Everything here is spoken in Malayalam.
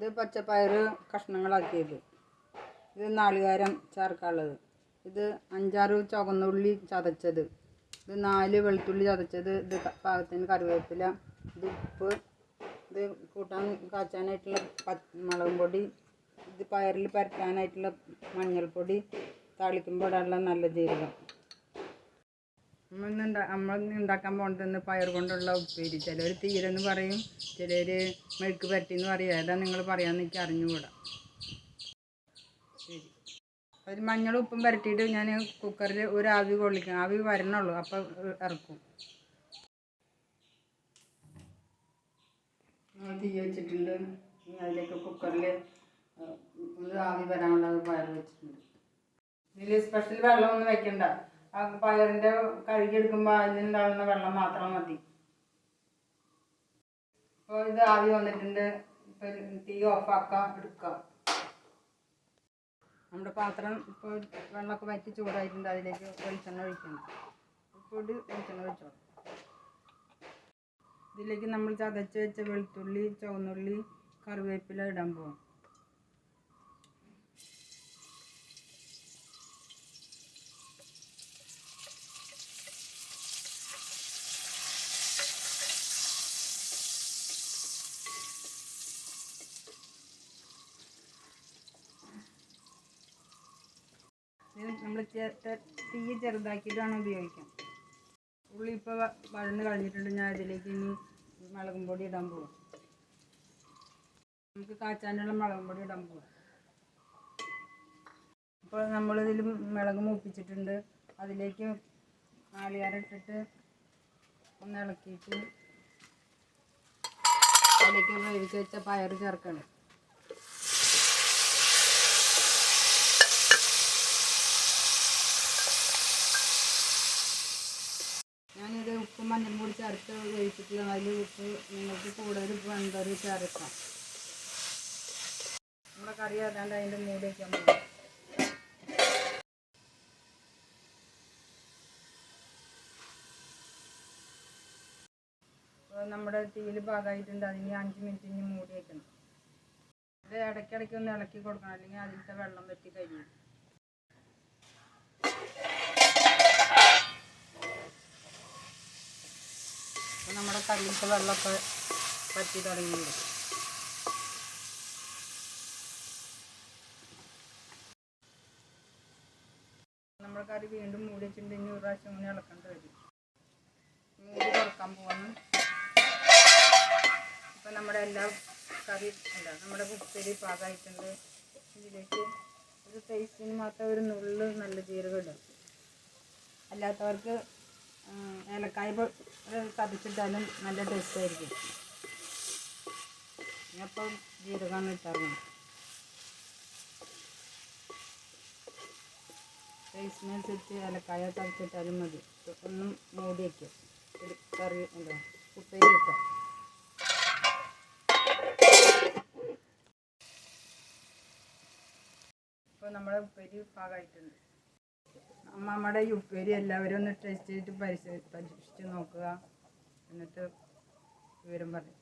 ഇത് പച്ചപ്പയർ കഷ്ണങ്ങളാക്കിയത്, ഇത് നാളികേരം ചേർക്കാനുള്ളത്, ഇത് 5-6 ചുവന്നുള്ളി ചതച്ചത്, ഇത് 4 വെളുത്തുള്ളി ചതച്ചത്, ഇത് പാകത്തിന് കറിവേപ്പില, ഇത് ഉപ്പ്, ഇത് കൂട്ടാൻ കാച്ചാനായിട്ടുള്ള മുളകും പൊടി, ഇത് പയറിൽ പരത്താനായിട്ടുള്ള മഞ്ഞൾപ്പൊടി, താളിക്കുമ്പോൾ ഇടാനുള്ള നല്ല ജീരകം. നമ്മൾ ഉണ്ടാക്കാൻ പോകുന്നത് പയർ കൊണ്ടുള്ള ഉപ്പേരി. ചിലർ തീരെന്ന് പറയും, ചിലർ മെഴുക്ക് പരട്ടിന്ന് പറയും. ഏതാ നിങ്ങൾ പറയാമെന്ന് എനിക്ക് അറിഞ്ഞുകൂടാ. ശരി, അതിൽ മഞ്ഞളും ഉപ്പും പരട്ടിയിട്ട് ഞാൻ കുക്കറിൽ ഒരു ആവി കൊള്ളിക്കണം. ആവി വരണുള്ളൂ, അപ്പം ഇറക്കും. തീ വെച്ചിട്ടുണ്ട്. അതിലേക്ക് കുക്കറിൽ ഒരു ആവി വരാനുള്ളത് പയർ വെച്ചിട്ടുണ്ട്. ഇതിൽ സ്പെഷ്യൽ വെള്ളമൊന്നും വെക്കണ്ട. ആ പയറിൻ്റെ കഴുകിയെടുക്കുമ്പോൾ അതിലുണ്ടാകുന്ന വെള്ളം മാത്രം മതി. അപ്പോൾ ഇത് ആവി വന്നിട്ടുണ്ട്. ഇപ്പം തീ ഓഫാക്കാം, എടുക്കാം. നമ്മുടെ പാത്രം ഇപ്പോൾ വെള്ളമൊക്കെ വറ്റി ചൂടായിട്ടുണ്ട്. അതിലേക്ക് വെളിച്ചെണ്ണ ഒഴിക്കണം. പൊടി വെളിച്ചെണ്ണ ഒഴിച്ചോളാം. ഇതിലേക്ക് നമ്മൾ ചതച്ച് വെച്ച വെളുത്തുള്ളി, ചുവന്നുള്ളി, കറിവേപ്പില ഇടാൻ പോകും. നമ്മൾ തീ ചെറുതാക്കിയിട്ടാണ് ഉപയോഗിക്കാം. ഉള്ളി ഇപ്പോൾ വഴന്ന് കളഞ്ഞിട്ടുണ്ട്. ഞാൻ ഇതിലേക്ക് ഇനി മുളകും പൊടി ഇടാൻ പോകും. നമുക്ക് കാച്ചാനുള്ള മുളകും പൊടി ഇടാൻ പോകും. ഇപ്പോൾ നമ്മളിതിൽ മുളക് മൂപ്പിച്ചിട്ടുണ്ട്. അതിലേക്ക് നാളികേരം ഇട്ടിട്ട് ഒന്ന് ഇളക്കിയിട്ട് അതിലേക്ക് വേവിച്ച് വെച്ച പയർ ചേർക്കണം. ഞാനിത് ഉപ്പും മഞ്ഞളും കൂടി ചേർത്ത് വേവിച്ചിട്ടുള്ള. അതിൽ ഉപ്പ് നിങ്ങൾക്ക് കൂടുതൽ വേണ്ടത് ചേർക്കാം. നമ്മുടെ കറി ഏതാണ്ട് അതിൻ്റെ മൂടി വയ്ക്കാൻ പോകും. അപ്പോൾ നമ്മുടെ തീയിൽ പാകമായിട്ടുണ്ട്. അതിന് 5 മിനിറ്റ് ഇനി മൂടി വയ്ക്കണം. ഇത് ഇടയ്ക്കിടയ്ക്ക് ഒന്ന് ഇളക്കി കൊടുക്കണം, അല്ലെങ്കിൽ അതിലത്തെ വെള്ളം വറ്റി കഴിഞ്ഞു. അപ്പോൾ നമ്മുടെ കറിയിലത്തെ വെള്ളമൊക്കെ വറ്റി തുടങ്ങിയിട്ടുണ്ട്. നമ്മുടെ കറി വീണ്ടും മൂടി വെച്ചിട്ടുണ്ട്. ഇനി ഒരു പ്രാവശ്യം ഇങ്ങനെ ഇളക്കേണ്ടി വരും. മൂടി തുറക്കാൻ പോകുന്നു. ഇപ്പം നമ്മുടെ എല്ലാ കറി നമ്മുടെ ഉപ്പേരി പാകമായിട്ടുണ്ട്. ഇതിലേക്ക് ഒരു ടേസ്റ്റിന് മാത്രം ഒരു നുള്ള് നല്ല ജീരകം ഇടും. അല്ലാത്തവർക്ക് ഏലക്കായ ചതച്ചിട്ടാലും നല്ല ടേസ്റ്റ് ആയിരിക്കും. ഞാനിപ്പം ജീരകമാണ് ഇട്ടാറുണ്ട്. ടേസ്റ്റിനനുസരിച്ച് ഏലക്കായ ചതച്ചിട്ടാലും മതി. ഒന്നും മൂടി വയ്ക്കുക. ഒരു കറി ഉപ്പേരി വെക്കാം. ഇപ്പോൾ നമ്മുടെ ഉപ്പേരി പാകമായിട്ടുണ്ട്. നമ്മുടെ ഈ ഉപ്പേരി എല്ലാവരും ഒന്ന് ടേസ്റ്റ് ചെയ്തിട്ട് പരീക്ഷിച്ച് നോക്കുക. എന്നിട്ട് വിവരം പറയും.